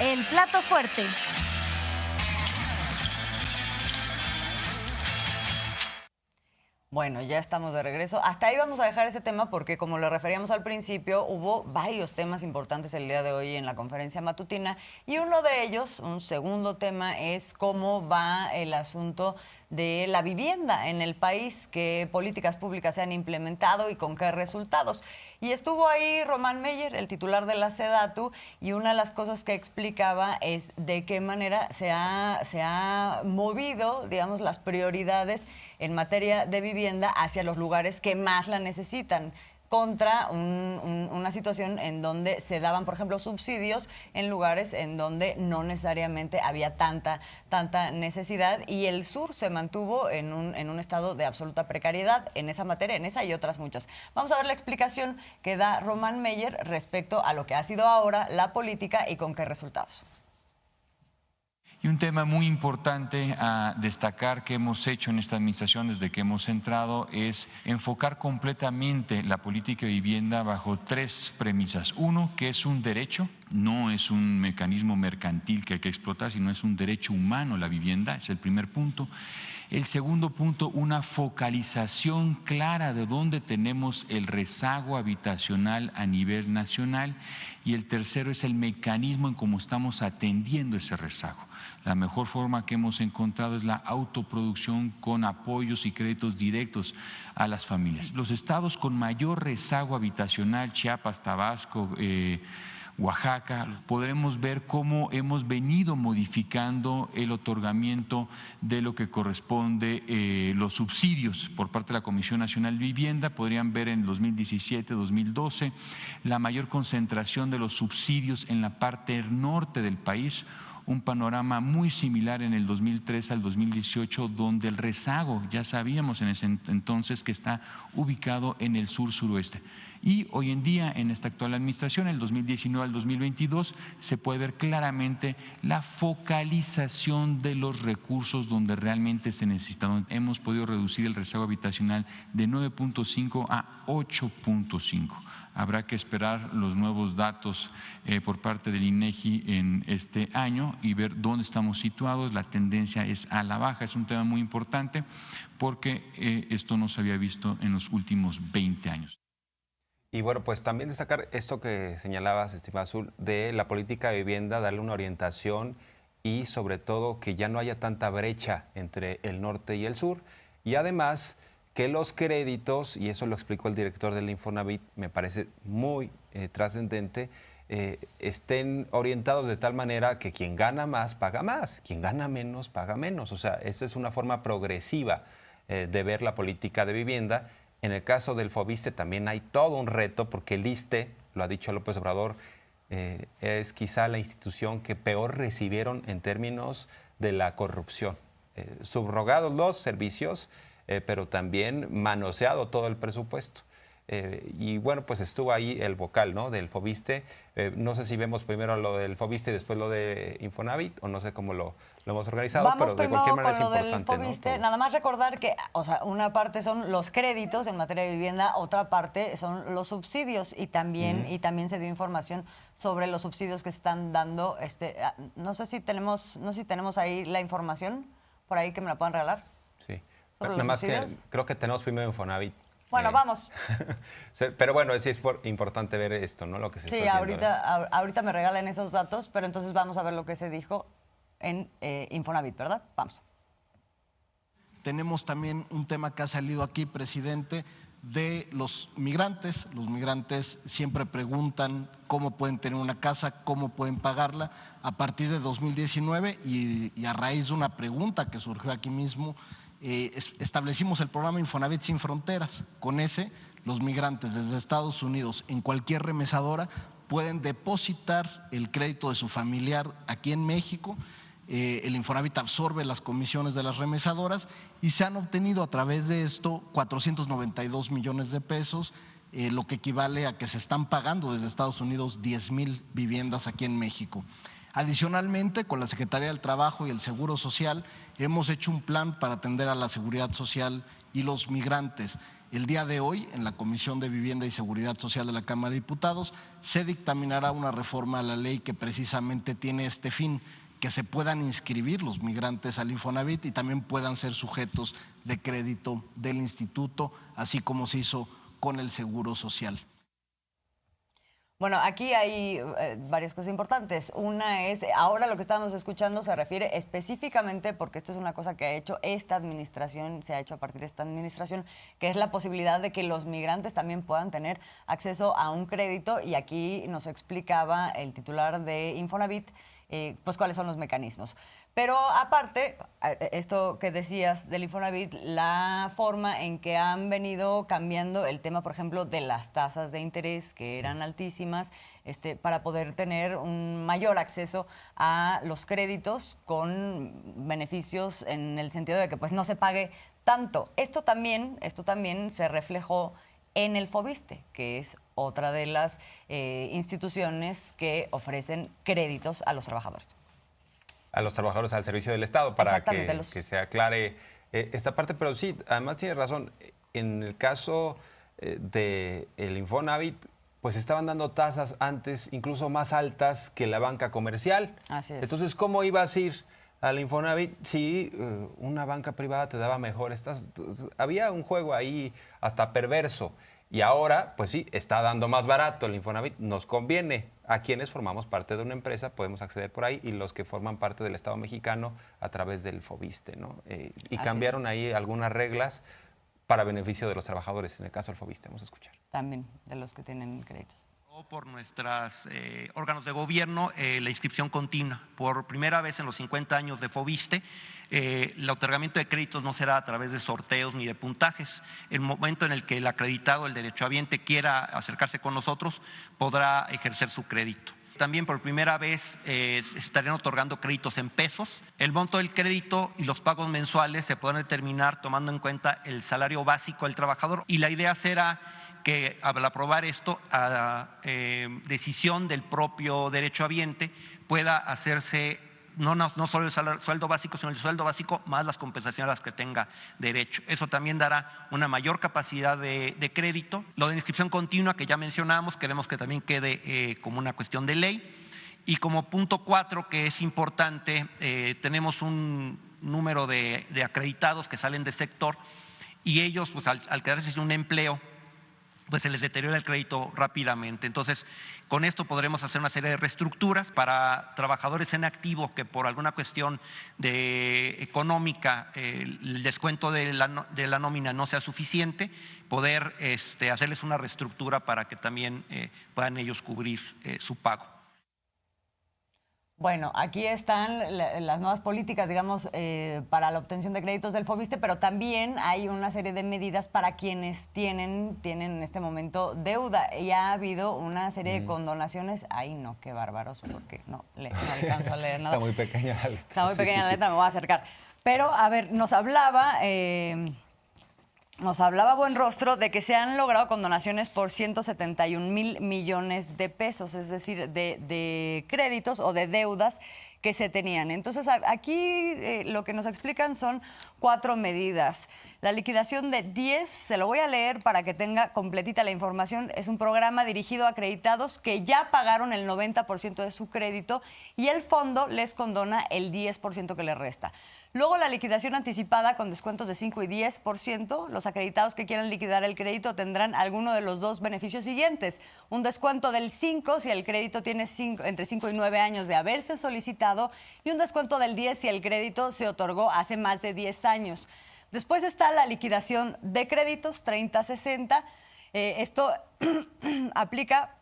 El plato fuerte. Bueno, ya estamos de regreso. Hasta ahí vamos a dejar ese tema porque, como lo referíamos al principio, hubo varios temas importantes el día de hoy en la conferencia matutina y uno de ellos, un segundo tema, es cómo va el asunto de la vivienda en el país, qué políticas públicas se han implementado y con qué resultados. Y estuvo ahí Román Meyer, el titular de la SEDATU, y una de las cosas que explicaba es de qué manera se ha movido, digamos, las prioridades en materia de vivienda hacia los lugares que más la necesitan, contra una situación en donde se daban, por ejemplo, subsidios en lugares en donde no necesariamente había tanta necesidad, y el sur se mantuvo en un estado de absoluta precariedad en esa materia, en esa y otras muchas. Vamos a ver la explicación que da Román Meyer respecto a lo que ha sido ahora la política y con qué resultados. Y un tema muy importante a destacar que hemos hecho en esta administración desde que hemos entrado es enfocar completamente la política de vivienda bajo tres premisas. Uno, que es un derecho, no es un mecanismo mercantil que hay que explotar, sino es un derecho humano la vivienda, es el primer punto. El segundo punto, una focalización clara de dónde tenemos el rezago habitacional a nivel nacional. Y el tercero es el mecanismo en cómo estamos atendiendo ese rezago. La mejor forma que hemos encontrado es la autoproducción con apoyos y créditos directos a las familias. Los estados con mayor rezago habitacional, Chiapas, Tabasco, Oaxaca, podremos ver cómo hemos venido modificando el otorgamiento de lo que corresponde los subsidios por parte de la Comisión Nacional de Vivienda. Podrían ver en 2017, 2012 la mayor concentración de los subsidios en la parte norte del país, un panorama muy similar en el 2013 al 2018, donde el rezago, ya sabíamos en ese entonces, que está ubicado en el sur-suroeste. Y hoy en día, en esta actual administración, el 2019 al 2022, se puede ver claramente la focalización de los recursos donde realmente se necesitan. Hemos podido reducir el rezago habitacional de 9.5 a 8.5. Habrá que esperar los nuevos datos por parte del INEGI en este año y ver dónde estamos situados. La tendencia es a la baja. Es un tema muy importante porque esto no se había visto en los últimos 20 años. Y bueno, pues también destacar esto que señalabas, estimado Azul, de la política de vivienda, darle una orientación y sobre todo que ya no haya tanta brecha entre el norte y el sur. Y además que los créditos, y eso lo explicó el director del Infonavit, me parece muy trascendente, estén orientados de tal manera que quien gana más paga más, quien gana menos paga menos. O sea, esa es una forma progresiva de ver la política de vivienda. En el caso del FOBISSSTE también hay todo un reto porque el ISSSTE, lo ha dicho López Obrador, es quizá la institución que peor recibieron en términos de la corrupción. Subrogados los servicios, pero también manoseado todo el presupuesto. Y bueno, pues estuvo ahí el vocal, ¿no?, del FOBISSSTE. No sé si vemos primero lo del FOBISSSTE y después lo de Infonavit, o no sé cómo lo hemos organizado, Vamos, pero de cualquier manera es importante. Del FOBISSSTE, ¿no? Nada más recordar que, o sea, una parte son los créditos en materia de vivienda, otra parte son los subsidios, y también se dio información sobre los subsidios que se están dando. No sé si tenemos ahí la información, por ahí que me la puedan regalar. Sí, nada más que creo que tenemos primero Infonavit. Bueno, vamos. Pero bueno, sí es importante ver esto, ¿no? Lo que se está haciendo. Ahorita me regalan esos datos, pero entonces vamos a ver lo que se dijo en Infonavit, ¿verdad? Vamos. Tenemos también un tema que ha salido aquí, presidente, de los migrantes. Los migrantes siempre preguntan cómo pueden tener una casa, cómo pueden pagarla. A partir de 2019 y a raíz de una pregunta que surgió aquí mismo, establecimos el programa Infonavit Sin Fronteras. Con ese, los migrantes desde Estados Unidos en cualquier remesadora pueden depositar el crédito de su familiar aquí en México. El Infonavit absorbe las comisiones de las remesadoras y se han obtenido a través de esto 492 millones de pesos, lo que equivale a que se están pagando desde Estados Unidos 10,000 viviendas aquí en México. Adicionalmente, con la Secretaría del Trabajo y el Seguro Social, hemos hecho un plan para atender a la seguridad social y los migrantes. El día de hoy, en la Comisión de Vivienda y Seguridad Social de la Cámara de Diputados, se dictaminará una reforma a la ley que precisamente tiene este fin, que se puedan inscribir los migrantes al Infonavit y también puedan ser sujetos de crédito del instituto, así como se hizo con el Seguro Social. Bueno, aquí hay varias cosas importantes. Una es, ahora lo que estábamos escuchando se refiere específicamente, porque esto es una cosa que ha hecho esta administración, se ha hecho a partir de esta administración, que es la posibilidad de que los migrantes también puedan tener acceso a un crédito, y aquí nos explicaba el titular de Infonavit, pues cuáles son los mecanismos. Pero aparte, esto que decías del Infonavit, la forma en que han venido cambiando el tema, por ejemplo, de las tasas de interés, que eran altísimas, para poder tener un mayor acceso a los créditos con beneficios en el sentido de que pues no se pague tanto. Esto también se reflejó en el Foviste, que es otra de las instituciones que ofrecen créditos a los trabajadores. A los trabajadores al servicio del Estado, para que se aclare esta parte. Pero sí, además tiene razón. En el caso del Infonavit, pues estaban dando tasas antes incluso más altas que la banca comercial. Así es. Entonces, ¿cómo ibas a ir al Infonavit si una banca privada te daba mejores tasas? Entonces, había un juego ahí hasta perverso. Y ahora, pues sí, está dando más barato el Infonavit. Nos conviene. A quienes formamos parte de una empresa podemos acceder por ahí, y los que forman parte del Estado mexicano a través del Foviste, ¿no? Y cambiaron ahí algunas reglas para beneficio de los trabajadores. En el caso del Foviste, vamos a escuchar. También de los que tienen créditos. Por nuestros órganos de gobierno, la inscripción continua. Por primera vez en los 50 años de Foviste, el otorgamiento de créditos no será a través de sorteos ni de puntajes. El momento en el que el acreditado, el derechohabiente, quiera acercarse con nosotros, podrá ejercer su crédito. También por primera vez estarían otorgando créditos en pesos. El monto del crédito y los pagos mensuales se podrán determinar tomando en cuenta el salario básico del trabajador, y la idea será que al aprobar esto, a decisión del propio derechohabiente, pueda hacerse no solo el sueldo básico, sino el sueldo básico más las compensaciones a las que tenga derecho. Eso también dará una mayor capacidad de crédito. Lo de inscripción continua, que ya mencionamos, queremos que también quede como una cuestión de ley. Y como punto 4, que es importante, tenemos un número de acreditados que salen del sector, y ellos, pues al quedarse sin un empleo, pues se les deteriora el crédito rápidamente. Entonces, con esto podremos hacer una serie de reestructuras para trabajadores en activo que por alguna cuestión económica el descuento de la nómina no sea suficiente, poder hacerles una reestructura para que también puedan ellos cubrir su pago. Bueno, aquí están las nuevas políticas, digamos, para la obtención de créditos del Foviste, pero también hay una serie de medidas para quienes tienen en este momento deuda. Y ha habido una serie de condonaciones. Ay, no, qué bárbaros, porque no alcanzo a leer nada. Está muy pequeña la letra. Está muy pequeña la letra, me voy a acercar. Pero, a ver, nos hablaba Buenrostro de que se han logrado condonaciones por 171,000 millones de pesos, es decir, de créditos o de deudas que se tenían. Entonces, aquí lo que nos explican son 4 medidas. La liquidación de 10, se lo voy a leer para que tenga completita la información, es un programa dirigido a acreditados que ya pagaron el 90% de su crédito y el fondo les condona el 10% que les resta. Luego, la liquidación anticipada con descuentos de 5 y 10%. Los acreditados que quieran liquidar el crédito tendrán alguno de los dos beneficios siguientes. Un descuento del 5 si el crédito tiene entre 5 y 9 años de haberse solicitado, y un descuento del 10 si el crédito se otorgó hace más de 10 años. Después está la liquidación de créditos 30-60. Esto aplica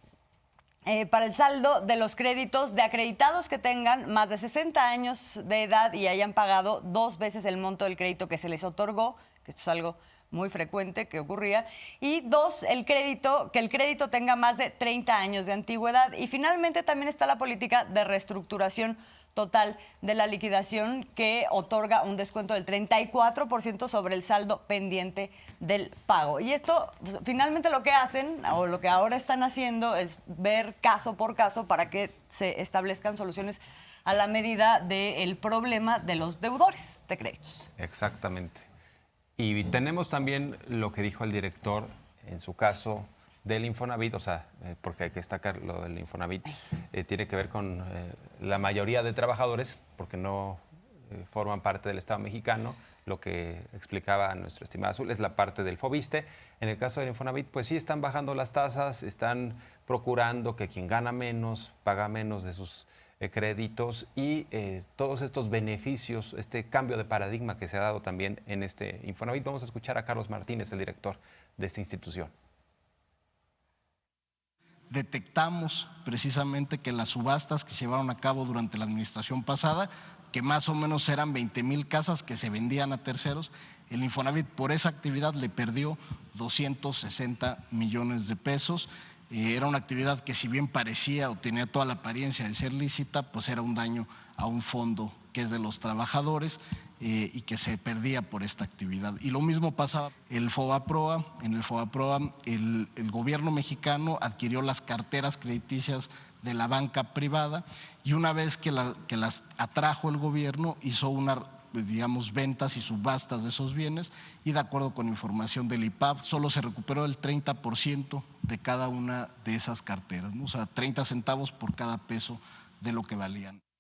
para el saldo de los créditos de acreditados que tengan más de 60 años de edad y hayan pagado 2 veces el monto del crédito que se les otorgó, que esto es algo muy frecuente que ocurría. Y 2, que el crédito tenga más de 30 años de antigüedad. Y finalmente también está la política de reestructuración total de la liquidación, que otorga un descuento del 34% sobre el saldo pendiente del pago. Y esto, pues, finalmente lo que hacen, o lo que ahora están haciendo, es ver caso por caso para que se establezcan soluciones a la medida del problema de los deudores de créditos. Exactamente. Y tenemos también lo que dijo el director en su caso del Infonavit, o sea, porque hay que destacar lo del Infonavit, tiene que ver con la mayoría de trabajadores, porque no forman parte del Estado mexicano. Lo que explicaba nuestro estimado Azul es la parte del Fobiste. En el caso del Infonavit, pues sí están bajando las tasas, están procurando que quien gana menos, paga menos de sus créditos y todos estos beneficios, este cambio de paradigma que se ha dado también en este Infonavit. Vamos a escuchar a Carlos Martínez, el director de esta institución. Detectamos precisamente que las subastas que se llevaron a cabo durante la administración pasada, que más o menos eran 20,000 casas que se vendían a terceros, el Infonavit por esa actividad le perdió 260 millones de pesos. Era una actividad que si bien parecía o tenía toda la apariencia de ser lícita, pues era un daño a un fondo que es de los trabajadores y que se perdía por esta actividad. Y lo mismo pasaba el FOBAPROA. En el FOBAPROA el gobierno mexicano adquirió las carteras crediticias de la banca privada y una vez que las atrajo el gobierno hizo digamos, ventas y subastas de esos bienes y de acuerdo con información del IPAB solo se recuperó el 30% de cada una de esas carteras, ¿no? O sea, 30 centavos por cada peso de lo que valían.